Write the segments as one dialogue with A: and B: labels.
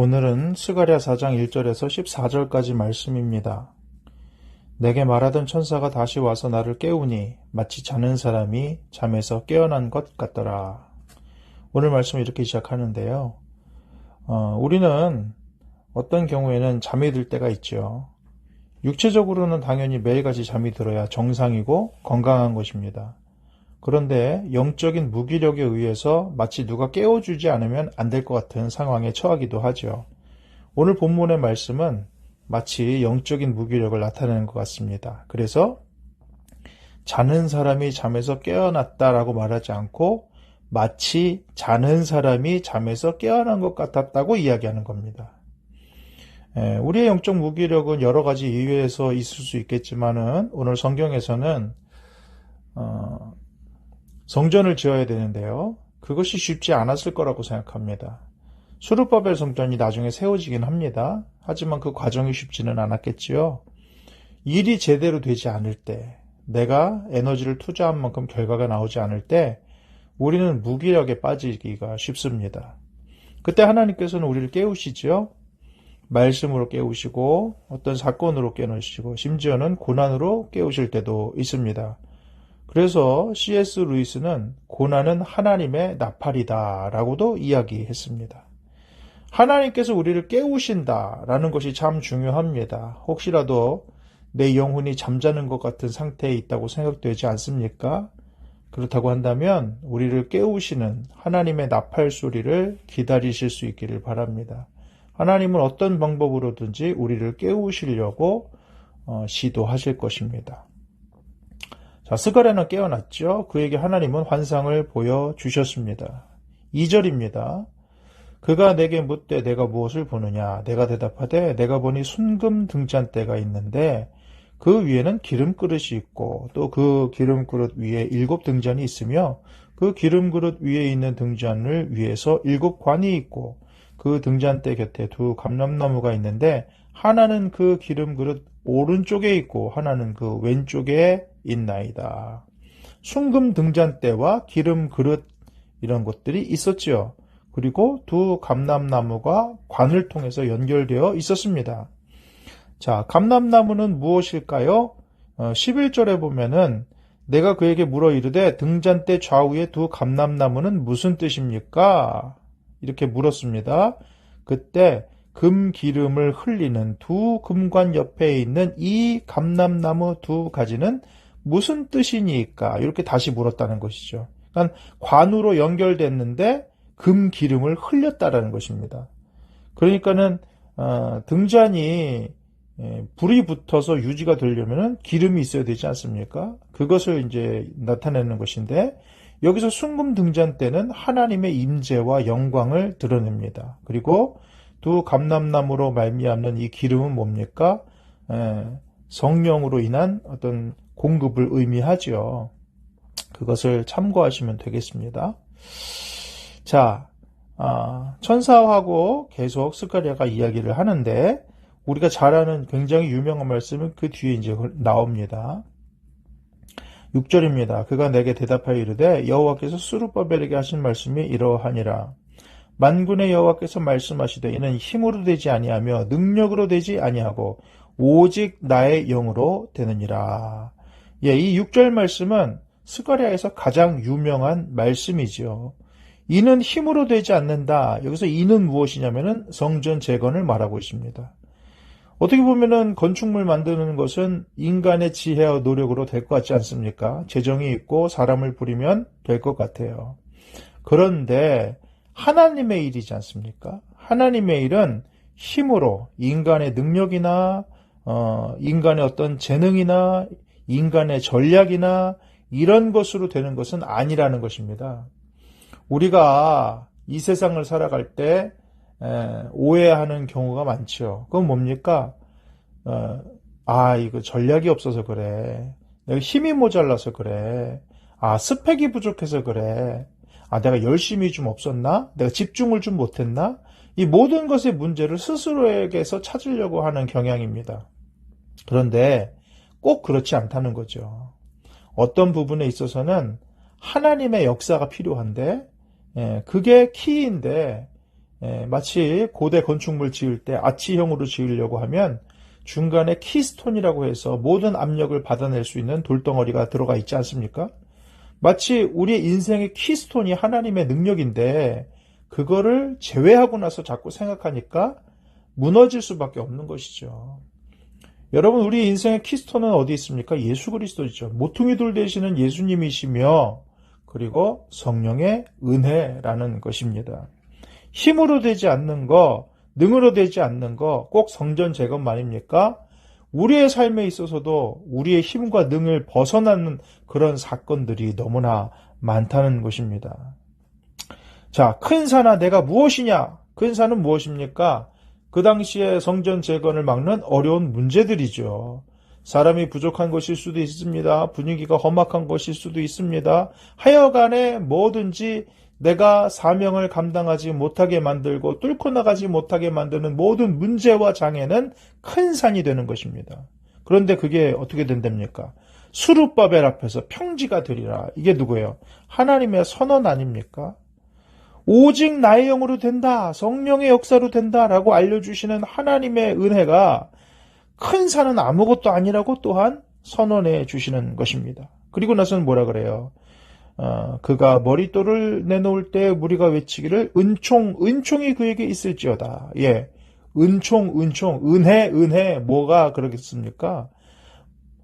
A: 오늘은 스가랴 4장 1절에서 14절까지 말씀입니다. 내게 말하던 천사가 다시 와서 나를 깨우니 마치 자는 사람이 잠에서 깨어난 것 같더라. 오늘 말씀을 이렇게 시작하는데요. 우리는 어떤 경우에는 잠이 들 때가 있죠. 육체적으로는 당연히 매일같이 잠이 들어야 정상이고 건강한 것입니다. 그런데 영적인 무기력에 의해서 마치 누가 깨워주지 않으면 안 될 것 같은 상황에 처하기도 하죠. 오늘 본문의 말씀은 마치 영적인 무기력을 나타내는 것 같습니다. 그래서 자는 사람이 잠에서 깨어났다라고 말하지 않고 마치 자는 사람이 잠에서 깨어난 것 같았다고 이야기하는 겁니다. 우리의 영적 무기력은 여러 가지 이유에서 있을 수 있겠지만은 오늘 성경에서는 성전을 지어야 되는데요. 그것이 쉽지 않았을 거라고 생각합니다. 수르바벨 성전이 나중에 세워지긴 합니다. 하지만 그 과정이 쉽지는 않았겠지요. 일이 제대로 되지 않을 때, 내가 에너지를 투자한 만큼 결과가 나오지 않을 때 우리는 무기력에 빠지기가 쉽습니다. 그때 하나님께서는 우리를 깨우시죠. 말씀으로 깨우시고 어떤 사건으로 깨우시고 심지어는 고난으로 깨우실 때도 있습니다. 그래서 C.S. 루이스는 고난은 하나님의 나팔이다 라고도 이야기했습니다. 하나님께서 우리를 깨우신다라는 것이 참 중요합니다. 혹시라도 내 영혼이 잠자는 것 같은 상태에 있다고 생각되지 않습니까? 그렇다고 한다면 우리를 깨우시는 하나님의 나팔 소리를 기다리실 수 있기를 바랍니다. 하나님은 어떤 방법으로든지 우리를 깨우시려고 시도하실 것입니다. 자, 스가랴는 깨어났죠. 그에게 하나님은 환상을 보여주셨습니다. 2절입니다. 그가 내게 묻되 내가 무엇을 보느냐? 내가 대답하되 내가 보니 순금 등잔대가 있는데 그 위에는 기름그릇이 있고 또 그 기름그릇 위에 7 등잔이 있으며 그 기름그릇 위에 있는 등잔을 위에서 7 관이 있고 그 등잔대 곁에 2 감람나무가 있는데 하나는 그 기름그릇 오른쪽에 있고 하나는 그 왼쪽에 있나이다. 순금 등잔대와 기름그릇 이런 것들이 있었지요. 그리고 2 감람나무가 관을 통해서 연결되어 있었습니다. 자, 감람나무는 무엇일까요? 11절에 보면은 내가 그에게 물어 이르되 등잔대 좌우에 2 감람나무는 무슨 뜻입니까? 이렇게 물었습니다. 그때 금 기름을 흘리는 2 금관 옆에 있는 이 감람나무 2 가지는 무슨 뜻이니까? 이렇게 다시 물었다는 것이죠. 그러니까 관으로 연결됐는데 금 기름을 흘렸다라는 것입니다. 그러니까는 등잔이 불이 붙어서 유지가 되려면은 기름이 있어야 되지 않습니까? 그것을 이제 나타내는 것인데 여기서 순금 등잔대는 하나님의 임재와 영광을 드러냅니다. 그리고 2 감람나무로 말미암는 이 기름은 뭡니까? 성령으로 인한 어떤 공급을 의미하지요. 그것을 참고하시면 되겠습니다. 자, 천사하고 계속 스가랴가 이야기를 하는데 우리가 잘 아는 굉장히 유명한 말씀은 그 뒤에 이제 나옵니다. 6절입니다. 그가 내게 대답하여 이르되 여호와께서 스룹바벨에게 하신 말씀이 이러하니라. 만군의 여호와께서 말씀하시되 이는 힘으로 되지 아니하며 능력으로 되지 아니하고 오직 나의 영으로 되느니라. 이 6절 말씀은 스가랴에서 가장 유명한 말씀이지요. 이는 힘으로 되지 않는다. 여기서 이는 무엇이냐면은 성전 재건을 말하고 있습니다. 어떻게 보면은 건축물 만드는 것은 인간의 지혜와 노력으로 될 것 같지 않습니까? 재정이 있고 사람을 부리면 될 것 같아요. 그런데 하나님의 일이지 않습니까? 하나님의 일은 힘으로 인간의 능력이나 인간의 어떤 재능이나 인간의 전략이나 이런 것으로 되는 것은 아니라는 것입니다. 우리가 이 세상을 살아갈 때 오해하는 경우가 많죠. 그건 뭡니까? 이거 전략이 없어서 그래. 내가 힘이 모자라서 그래. 스펙이 부족해서 그래. 내가 열심히 좀 없었나? 내가 집중을 좀 못했나? 이 모든 것의 문제를 스스로에게서 찾으려고 하는 경향입니다. 그런데 꼭 그렇지 않다는 거죠. 어떤 부분에 있어서는 하나님의 역사가 필요한데 그게 키인데 마치 고대 건축물 지을 때 아치형으로 지으려고 하면 중간에 키스톤이라고 해서 모든 압력을 받아낼 수 있는 돌덩어리가 들어가 있지 않습니까? 마치 우리의 인생의 키스톤이 하나님의 능력인데 그거를 제외하고 나서 자꾸 생각하니까 무너질 수밖에 없는 것이죠. 여러분, 우리 인생의 키스톤은 어디 있습니까? 예수 그리스도이죠. 모퉁이 돌 되시는 예수님이시며 그리고 성령의 은혜라는 것입니다. 힘으로 되지 않는 거, 능으로 되지 않는 거 꼭 성전 재건만입니까? 우리의 삶에 있어서도 우리의 힘과 능을 벗어나는 그런 사건들이 너무나 많다는 것입니다. 자, 큰 산아 내가 무엇이냐? 큰 산은 무엇입니까? 그 당시에 성전 재건을 막는 어려운 문제들이죠. 사람이 부족한 것일 수도 있습니다. 분위기가 험악한 것일 수도 있습니다. 하여간에 뭐든지 내가 사명을 감당하지 못하게 만들고 뚫고 나가지 못하게 만드는 모든 문제와 장애는 큰 산이 되는 것입니다. 그런데 그게 어떻게 된답니까? 수르바벨 앞에서 평지가 되리라. 이게 누구예요? 하나님의 선언 아닙니까? 오직 나의 영으로 된다. 성령의 역사로 된다라고 알려주시는 하나님의 은혜가 큰 산은 아무것도 아니라고 또한 선언해 주시는 것입니다. 그리고 나서는 뭐라 그래요? 그가 머릿돌을 내놓을 때 무리가 외치기를 은총이 그에게 있을지어다. 예, 은총, 은혜, 뭐가 그러겠습니까?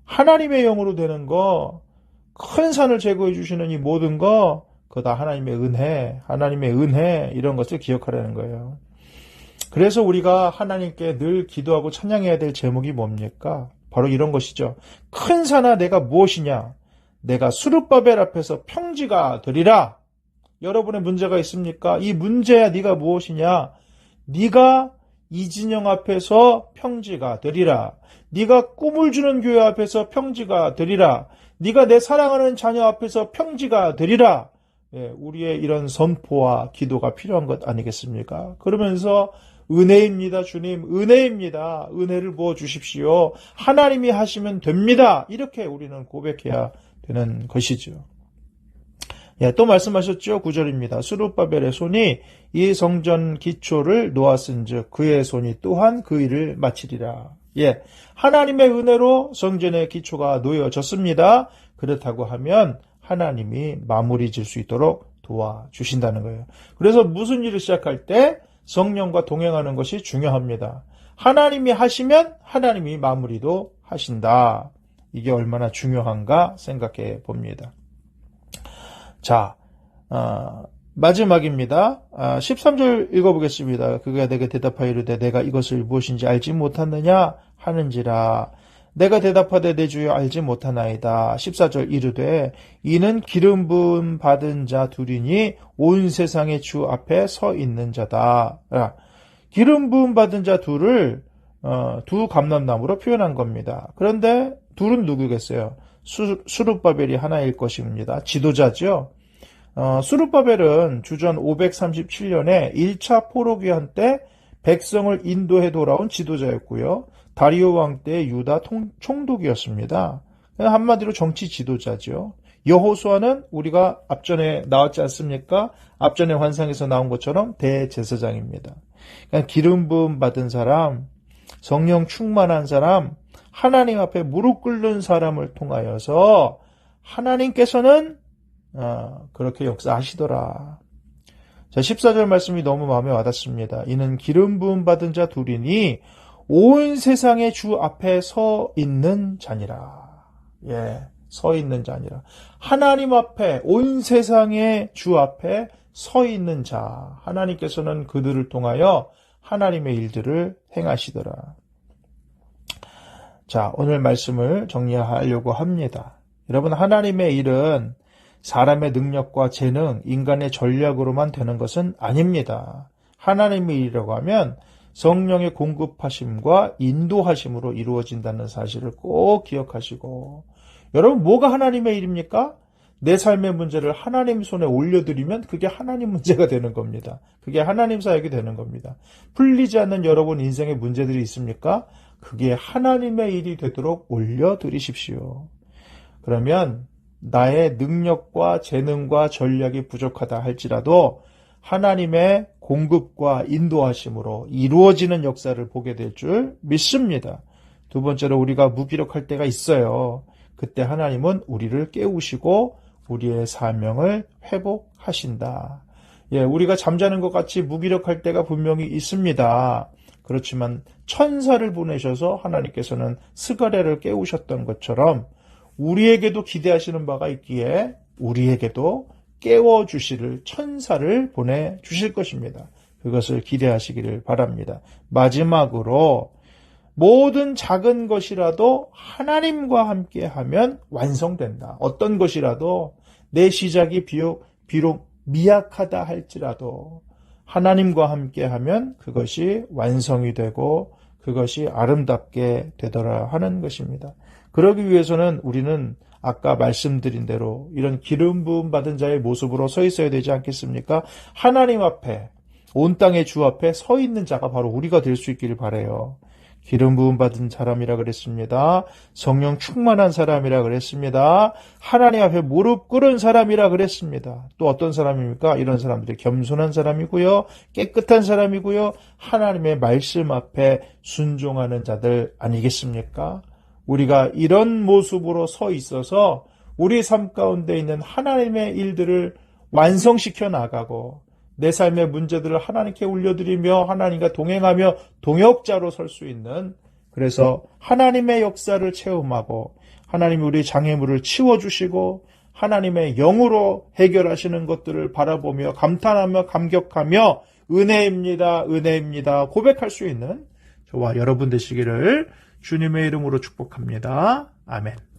A: 하나님의 영으로 되는 거, 큰 산을 제거해 주시는 이 모든 거, 그거 다 하나님의 은혜, 이런 것을 기억하라는 거예요. 그래서 우리가 하나님께 늘 기도하고 찬양해야 될 제목이 뭡니까? 바로 이런 것이죠. 큰 산아 내가 무엇이냐? 내가 수르바벨 앞에서 평지가 되리라. 여러분의 문제가 있습니까? 이 문제야 네가 무엇이냐? 네가 이진영 앞에서 평지가 되리라. 네가 꿈을 주는 교회 앞에서 평지가 되리라. 네가 내 사랑하는 자녀 앞에서 평지가 되리라. 예, 우리의 이런 선포와 기도가 필요한 것 아니겠습니까? 그러면서 은혜입니다, 주님. 은혜입니다. 은혜를 부어주십시오. 하나님이 하시면 됩니다. 이렇게 우리는 고백해야 되는 것이죠. 예, 또 말씀하셨죠. 9절입니다. 수르바벨의 손이 이 성전 기초를 놓았은즉 그의 손이 또한 그 일을 마치리라. 예, 하나님의 은혜로 성전의 기초가 놓여졌습니다. 그렇다고 하면 하나님이 마무리 질 수 있도록 도와주신다는 거예요. 그래서 무슨 일을 시작할 때 성령과 동행하는 것이 중요합니다. 하나님이 하시면 하나님이 마무리도 하신다. 이게 얼마나 중요한가 생각해 봅니다. 자, 마지막입니다. 13절 읽어보겠습니다. 그가 내게 대답하여 이르되 내가 이것을 무엇인지 알지 못하느냐 하는지라. 내가 대답하되 내 주여 알지 못하나이다. 14절 이르되 이는 기름 부음 받은 자 둘이니 온 세상의 주 앞에 서 있는 자다. 기름 부음 받은 자 둘을 두 감람나무로 표현한 겁니다. 그런데 둘은 누구겠어요? 수르바벨이 하나일 것입니다. 지도자죠. 수르바벨은 주전 537년에 1차 포로기한 때 백성을 인도해 돌아온 지도자였고요. 다리오 왕 때 유다 총독이었습니다. 한마디로 정치 지도자죠. 여호수아는 우리가 앞전에 나왔지 않습니까? 앞전에 환상에서 나온 것처럼 대제사장입니다. 그러니까 기름 부음 받은 사람, 성령 충만한 사람, 하나님 앞에 무릎 꿇는 사람을 통하여서 하나님께서는 그렇게 역사하시더라. 자, 14절 말씀이 너무 마음에 와닿습니다. 이는 기름 부음 받은 자 둘이니 온 세상의 주 앞에 서 있는 자니라. 예, 서 있는 자니라. 하나님 앞에, 온 세상의 주 앞에 서 있는 자. 하나님께서는 그들을 통하여 하나님의 일들을 행하시더라. 자, 오늘 말씀을 정리하려고 합니다. 여러분, 하나님의 일은 사람의 능력과 재능, 인간의 전략으로만 되는 것은 아닙니다. 하나님의 일이라고 하면 성령의 공급하심과 인도하심으로 이루어진다는 사실을 꼭 기억하시고, 여러분 뭐가 하나님의 일입니까? 내 삶의 문제를 하나님 손에 올려드리면 그게 하나님 문제가 되는 겁니다. 그게 하나님 사역이 되는 겁니다. 풀리지 않는 여러분 인생의 문제들이 있습니까? 그게 하나님의 일이 되도록 올려드리십시오. 그러면 나의 능력과 재능과 전략이 부족하다 할지라도 하나님의 공급과 인도하심으로 이루어지는 역사를 보게 될 줄 믿습니다. 두 번째로 우리가 무기력할 때가 있어요. 그때 하나님은 우리를 깨우시고 우리의 사명을 회복하신다. 우리가 잠자는 것 같이 무기력할 때가 분명히 있습니다. 그렇지만 천사를 보내셔서 하나님께서는 스가랴를 깨우셨던 것처럼 우리에게도 기대하시는 바가 있기에 우리에게도 깨워주시를 천사를 보내주실 것입니다. 그것을 기대하시기를 바랍니다. 마지막으로 모든 작은 것이라도 하나님과 함께하면 완성된다. 어떤 것이라도 내 시작이 비록 미약하다 할지라도 하나님과 함께하면 그것이 완성이 되고 그것이 아름답게 되더라 하는 것입니다. 그러기 위해서는 우리는 아까 말씀드린 대로 이런 기름 부음 받은 자의 모습으로 서 있어야 되지 않겠습니까? 하나님 앞에, 온 땅의 주 앞에 서 있는 자가 바로 우리가 될 수 있기를 바라요. 기름 부음 받은 사람이라 그랬습니다. 성령 충만한 사람이라 그랬습니다. 하나님 앞에 무릎 꿇은 사람이라 그랬습니다. 또 어떤 사람입니까? 이런 사람들이 겸손한 사람이고요. 깨끗한 사람이고요. 하나님의 말씀 앞에 순종하는 자들 아니겠습니까? 우리가 이런 모습으로 서 있어서 우리 삶 가운데 있는 하나님의 일들을 완성시켜 나가고 내 삶의 문제들을 하나님께 올려드리며 하나님과 동행하며 동역자로 설 수 있는, 그래서 하나님의 역사를 체험하고 하나님이 우리 장애물을 치워주시고 하나님의 영으로 해결하시는 것들을 바라보며 감탄하며 감격하며 은혜입니다, 은혜입니다 고백할 수 있는 저와 여러분 되시기를 주님의 이름으로 축복합니다. 아멘.